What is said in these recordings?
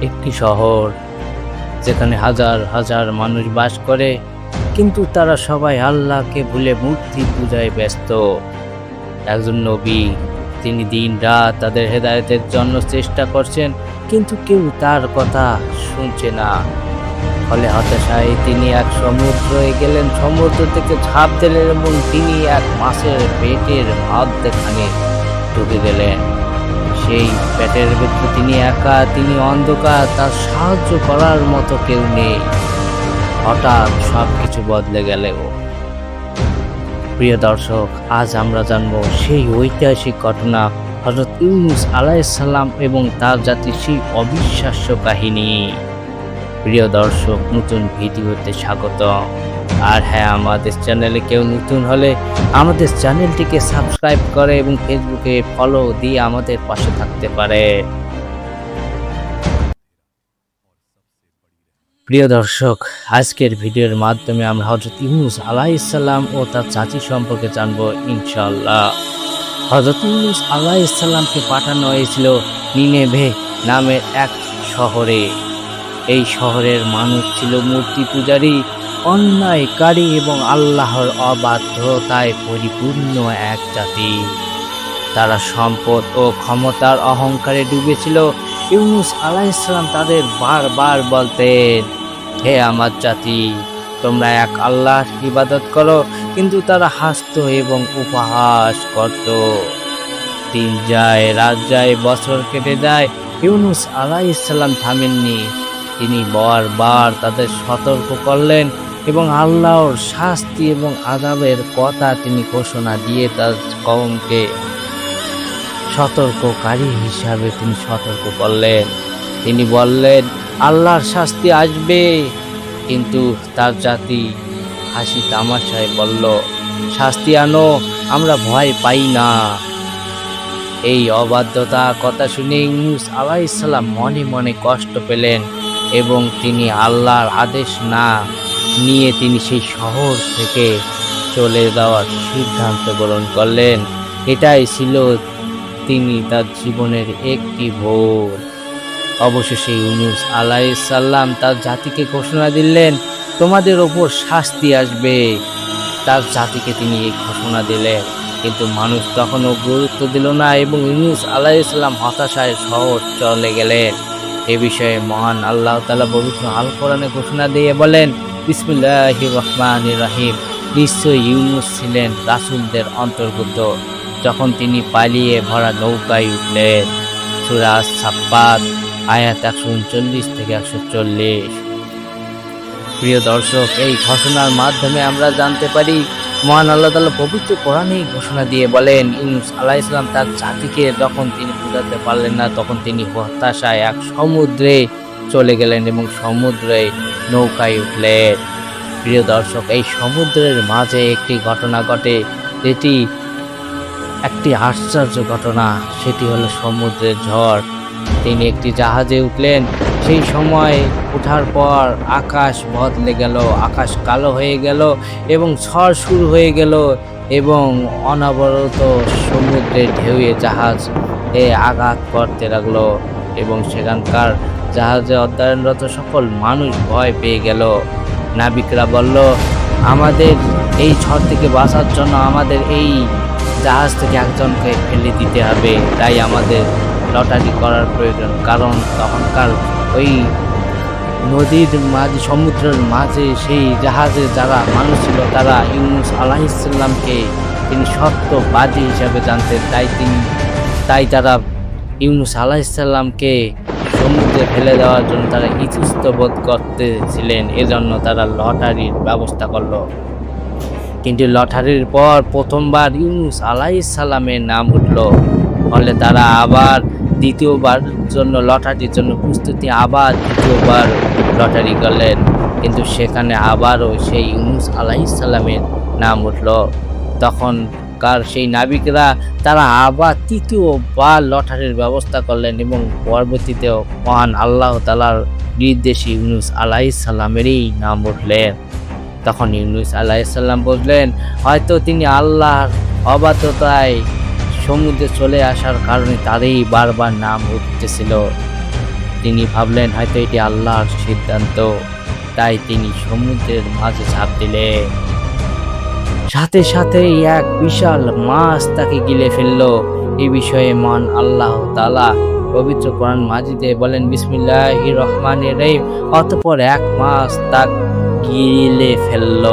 একটি শহর যেখানে হাজার হাজার মানুষ বাস করে, কিন্তু তারা সবাই আল্লাহকে ভুলে মূর্তি পূজায় ব্যস্ত। একজন নবী, তিনি দিন রাত তাদের হেদায়েতের জন্য চেষ্টা করছেন, কিন্তু কেউ তার কথা শুনছে না। ফলে হতাশায় তিনি এক সমুদ্রে গেলেন, সমুদ্র থেকে ঝাঁপ দিলেন এবং তিনি এক মাছের পেটের মধ্যখানে ঢুকে গেলেন। সেই পেটের ভিতরে তিনি একা, তিনি অন্ধকার, তার সাহায্য করার মতো কেউ নেই। হঠাৎ সব কিছু বদলে গেল। প্রিয় দর্শক, আজ আমরা জানব সেই ঐতিহাসিক ঘটনা, হযরত ইউনূস আলাইহিস সালাম এবং তার জাতির সেই অবিশ্বাস্য কাহিনী। প্রিয় দর্শক, নতুন ভিডিওতে স্বাগত। আর হ্যাঁ, আমাদের চ্যানেলে কেউ নতুন হলে আমাদের চ্যানেলটিকে সাবস্ক্রাইব করে এবং ফেসবুকে ফলো দিয়ে আমাদের পাশে থাকতে পারে। প্রিয় দর্শক, আজকের ভিডিওর মাধ্যমে আমরা হযরত ইউনূস আলাইহিস সালাম ও তার জাতি সম্পর্কে জানব ইনশাআল্লাহ। হযরত ইউনূস আলাইহিস সালামকে পাঠানো হয়েছিল নিনেভে নামের এক শহরে। এই শহরের মানুষ ছিল মূর্তি পূজারী, অন্যায়কারী এবং আল্লাহর অবাধ্যতায় পরিপূর্ণ এক জাতি। তারা সম্পদ ও ক্ষমতার অহংকারে ডুবেছিল। ইউনূস আলাইহিস সালাম তাদের বারবার বলতেন, হে আমার জাতি, তোমরা এক আল্লাহর ইবাদত করো, কিন্তু তারা হাসত এবং উপহাস করত। দিন যায়, রাত যায়, বছর কেটে যায়, ইউনূস আলাইহিস সালাম থামেননি। তিনি বারবার তাদের সতর্ক করলেন এবং আল্লাহর শাস্তি এবং আযাবের কথা তিনি ঘোষণা দিয়ে তার কওমকে সতর্ককারী হিসাবে তিনি সতর্ক করলেন। তিনি বললেন, আল্লাহর শাস্তি আসবে, কিন্তু তার জাতি হাসি তামাশায় বলল, শাস্তি আনো, আমরা ভয় পাই না। এই অবাধ্যতার কথা শুনে ইউনূস আলাইহিস সালাম মনে মনে কষ্ট পেলেন এবং তিনি আল্লাহর আদেশ না নিয়ে তিনি সেই শহর থেকে চলে যাওয়ার সিদ্ধান্ত গ্রহণ করলেন। এটাই ছিল তিনি তার জীবনের একটি ভুল। অবশেষে ইউনূস আলাইহিস সালাম তার জাতিকে ঘোষণা দিলেন, তোমাদের ওপর শাস্তি আসবে। তার জাতিকে তিনি এই ঘোষণা দিলেন, কিন্তু মানুষ তখনও গুরুত্ব দিল না এবং ইউনূস আলাইহিস সালাম হতাশায় শহর চলে গেলেন। এ বিষয়ে মহান আল্লাহ তাআলা পবিত্র আল কোরআনে ঘোষণা দিয়ে বলেন, বিসমিল্লাহির রহমানির রহিম, নিশ্চয়ই ইউনূস ছিলেন রাসূলদের অন্তর্ভুক্ত, যখন তিনি পালিয়ে ভরা নৌকায় উঠলেন। সূরা আস-সাফফাত আয়াত 139 থেকে 140। প্রিয় দর্শক, এই ঘটনার মাধ্যমে আমরা জানতে পারি মহান আল্লাহ তাআলা পবিত্র কোরআনেই ঘোষণা দিয়ে বলেন, ইউনূস আলাইহিস সালাম তার জাতিকে যখন তিনি বোঝাতে পারলেন না, তখন তিনি হতাশায় এক সমুদ্রে চলে গেলেন এবং সমুদ্রে নৌকায় উঠলেন। প্রিয় দর্শক, এই সমুদ্রের মাঝে একটি ঘটনা ঘটে, যেটি একটি আশ্চর্য ঘটনা। সেটি হলো সমুদ্রের ঝড়। তিনি একটি জাহাজে উঠলেন। সেই সময় ওঠার পর আকাশ বদলে গেল, আকাশ কালো হয়ে গেল এবং ঝড় শুরু হয়ে গেল এবং অনবরত সমুদ্রের ঢেউয়ে জাহাজ আঘাত করতে লাগলো এবং সেখানকার জাহাজে অধ্যয়নরত সকল মানুষ ভয় পেয়ে গেল। নাবিকরা বলল, আমাদের এই ঝড় থেকে বাঁচার জন্য আমাদের এই জাহাজ থেকে একজনকে ফেলে দিতে হবে, তাই আমাদের লটারি করার প্রয়োজন। কারণ তখনকার ওই নদীর মাঝে, সমুদ্রের মাঝে সেই জাহাজে যারা মানুষ ছিল, তারা ইউনূস আলাইহিস সালামকে তিনি সত্যবাদী হিসাবে জানতেন। তাই তারা ইউনূস আলাইহিস সালামকে সমুদ্রে ফেলে দেওয়ার জন্য তারা ইতস্তত বোধ করতেছিলেন। এজন্য তারা লটারির ব্যবস্থা করলো। কিন্তু লটারির পর প্রথমবার ইউনূস আলাইহিস সালামের নাম উঠল। ফলে তারা আবার দ্বিতীয়বার জন্য লটারির জন্য প্রস্তুতি, আবার দ্বিতীয়বার লটারি করলেন, কিন্তু সেখানে আবারও সেই ইউনূস আলাইহিস সালামের নাম উঠল। তখনকার সেই নাবিকরা তারা আবার তৃতীয়বার লটারির ব্যবস্থা করলেন এবং পরবর্তীতেও মহান আল্লাহ তাআলার নির্দেশে ইউনূস আলাইহিস সালামেরই নাম উঠলেন। তখন ইউনূস আলাইহিস সালাম বুঝলেন, হয়তো তিনি আল্লাহর অবাধ্যতায় সমুদ্রে চলে আসার কারণে তারই বারবার নাম উঠতেছিল। তিনি ভাবলেন হয়তো এটি আল্লাহর সিদ্ধান্ত, তাই তিনি সমুদ্রের মাঝে ঝাঁপ দিলেন। সাথে সাথেই এক বিশাল মাছ তাকে গিলে ফেলল। এই বিষয়ে মহান আল্লাহ তাআলা পবিত্র কোরআন মাজিদে বলেন, বিসমিল্লাহির রহমানির রহিম। অতঃপর এক মাছ তাকে গিলে ফেলল।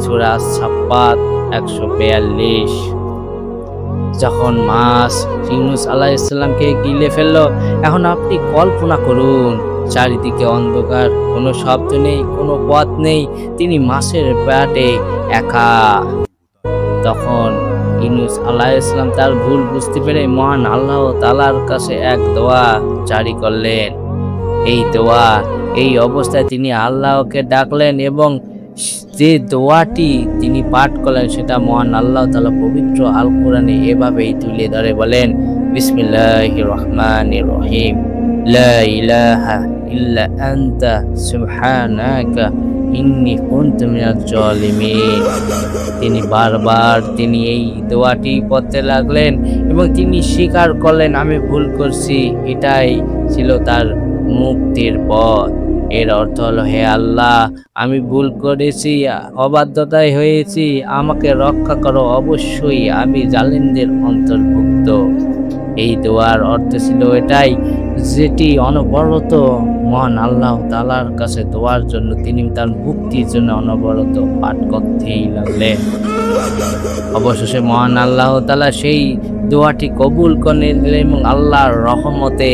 সূরা সাফ্ফাত 142। যখন মাছ ইউনূস আলাইহিস সালামকে গিলে ফেলল, এখন আপনি কল্পনা করুন, চারিদিকে অন্ধকার, কোনো শব্দ নেই, কোনো পথ নেই, তিনি মাছের পেটে একা। তখন ইউনূস আলাইহিস সালাম তার ভুল বুঝতে পেরে মহান আল্লাহ তাআলার কাছে এক দোয়া জারি করলেন। এই দোয়া, এই অবস্থায় তিনি আল্লাহকে ডাকলেন এবং যে দোয়াটি তিনি পাঠ করলেন সেটা মহান আল্লাহ তাআলা পবিত্র আল কোরআনে এভাবেই তুলে ধরে বলেন, বিসমিল্লাহির রহমানির রহিম। লা ইলাহা ইল্লা আনতা সুবহানাকা ইন্নী কুনতু মিনাজ জালিমিন। তিনি বারবার এই দোয়াটি পড়তে লাগলেন এবং তিনি স্বীকার করলেন, আমি ভুল করছি। এটাই ছিল তার মুক্তির পথ। এর অর্থ হলো, হে আল্লাহ, আমি ভুল করেছি, অবাধ্যতায় হয়েছি, আমাকে রক্ষা করো, অবশ্যই আমি জালিমদের অন্তর্ভুক্ত। এই দোয়ার অর্থ ছিল এটাই, যেটি অনবরত মহান আল্লাহ তাআলার কাছে দোয়ার জন্য তিনি তার মুক্তির জন্য অনবরত পাঠ করতেই লাগলেন। অবশেষে মহান আল্লাহ তাআলা সেই দোয়াটি কবুল করে নিলেন এবং আল্লাহর রহমতে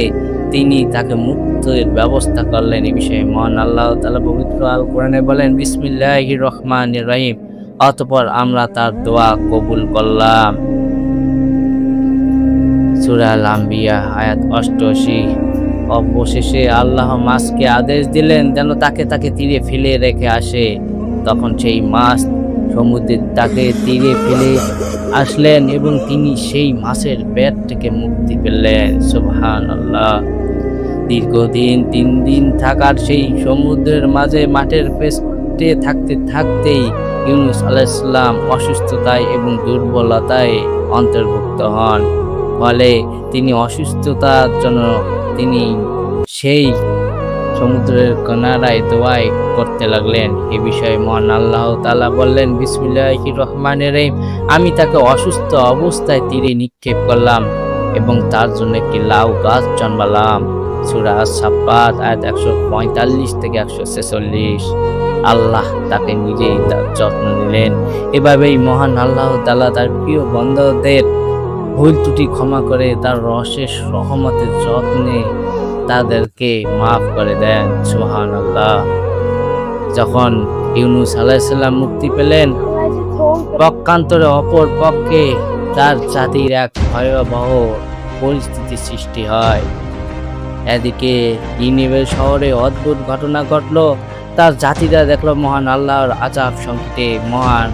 তিনি তাকে মুক্তির ব্যবস্থা করলেন। এই বিষয়ে মহান আল্লাহ তাআলা পবিত্র আল কোরআনে বলেন, বিসমিল্লাহির রহমানির রহিম। অতঃপর আমরা তার দোয়া কবুল করলাম। সূরা আল আম্বিয়া আয়াত 88। অবশেষে আল্লাহ মাছকে আদেশ দিলেন যেন তাকে তীরে ফেলে রেখে আসে। তখন সেই মাছ সমুদ্রের তাকে তীরে ফেলে আসলেন এবং তিনি সেই মাছের পেট থেকে মুক্তি পেলেন। সুবহানাল্লাহ। দীর্ঘদিন 3 দিন থাকার সেই সমুদ্রের মাঝে মাঠের পেটে থাকতেই ইউনূস আলাইহিস সালাম অসুস্থতায় এবং দুর্বলতায় অন্তর্ভুক্ত হন। ফলে তিনি অসুস্থতার জন্য তিনি সেই সমুদ্রের কিনারায় দোয়া করতে লাগলেন। এ বিষয়ে মহান আল্লাহ তাআলা বললেন, বিসমিল্লাহির রহমানির রহিম। আমি তাকে অসুস্থ অবস্থায় তীরে নিক্ষেপ করলাম এবং তার জন্য একটি লাউ গাছ জন্মালাম। সূরা সাফ্ফাত আয়াত 145 থেকে 146। আল্লাহ তাকে নিজেই তার যত্ন নিলেন। এভাবেই মহান আল্লাহ তাআলা তার প্রিয় বান্দাদের ভুল ত্রুটি ক্ষমা করে তার রসের রহমতের যত্নে তাদেরকে মাফ করে দেন। সুবহানাল্লাহ। যখন ইউনূস আলাইহিস সালাম মুক্তি পেলেন, পক্ষান্তরে অপর পক্ষে তার জাতির এক ভয়াবহ পরিস্থিতির সৃষ্টি হয়। এদিকে নিনিভে শহরে অদ্ভুত ঘটনা ঘটল। তার জাতিরা দেখল মহান আল্লাহর আযাব সংকটে মহান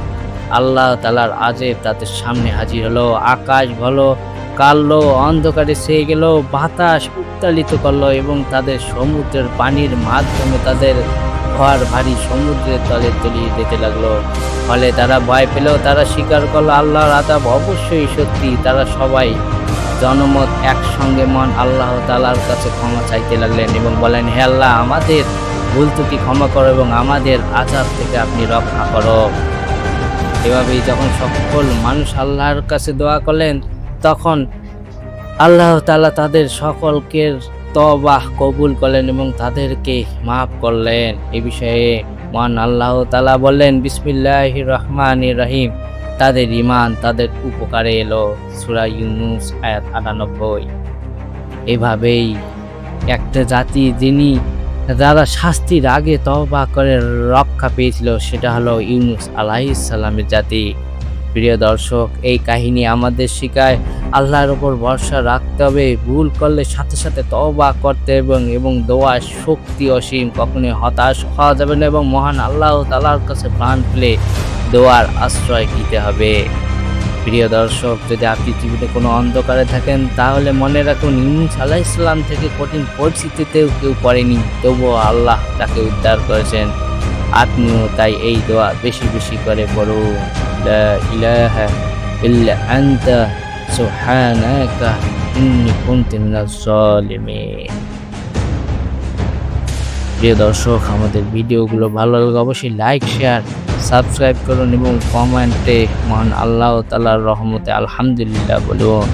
আল্লাহ তাআলার আযাব তাদের সামনে হাজির হলো। আকাশ ভালো কালো অন্ধকারে ছেয়ে গেল, বাতাস উত্তালিত করলো এবং তাদের সমুদ্রের পানির মাধ্যমে তাদের ঘর বাড়ি সমুদ্রের তলে তলিয়ে যেতে লাগলো। ফলে তারা ভয় পেল, তারা স্বীকার করলো আল্লাহর আযাব অবশ্যই সত্যি। তারা সবাই জনমত একসঙ্গে মহান আল্লাহ তাআলার কাছে ক্ষমা চাইতে লাগলেন এবং বলেন, হে আল্লাহ, আমাদের ভুল ত্রুটি ক্ষমা করো এবং আমাদের আযাব থেকে আপনি রক্ষা করো। এভাবেই যখন সকল মানুষ আল্লাহর কাছে দোয়া করলেন, তখন আল্লাহ তাআলা তাদের সকলকে তওবাহ কবুল করলেন এবং তাদেরকে মাফ করলেন। এই বিষয়ে মহান আল্লাহ তাআলা বললেন, বিসমিল্লাহির রহমানির রহিম। তাদের ঈমান তাদের উপকারে এলো। সূরা ইউনূস আয়াত 98। এভাবেই একটা জাতি যারা শাস্তির আগে তওবা করে রক্ষা পেয়েছিল, সেটা হলো ইউনূস আলাইহিস সালামের জাতি। প্রিয় দর্শক, এই কাহিনী আমাদের শেখায় আল্লাহর উপর ভরসা রাখতে হবে। ভুল করলে সাথে সাথে তওবা করতে এবং দোয়ার শক্তি অসীম। কখনোই হতাশ হওয়া যাবে না এবং মহান আল্লাহ তাআলার কাছে প্রাণ খুলে দোয়ার আশ্রয় নিতে হবে। প্রিয় দর্শক, যদি আপনি জীবনে কোনো অন্ধকারে থাকেন, তাহলে মনে রাখুন ইউনূস আলাইহিস সালাম থেকে কঠিন পরিস্থিতিতেও কেউ পড়েনি, তবুও আল্লাহ তাকে উদ্ধার করেছেন। আপনিও তাই এই দোয়া বেশি বেশি করে পড়ুন। লা ইলাহা ইল্লা আনতা সুবহানাকা ইন্নী কুনতু মিনাজ জালিমিন। প্রিয় দর্শক, আমাদের ভিডিওগুলো ভালো লাগলে অবশ্যই লাইক, শেয়ার, সাবস্ক্রাইব করুন এবং কমেন্টে মহান আল্লাহ তাআলার রহমতে আলহামদুলিল্লাহ বলুন।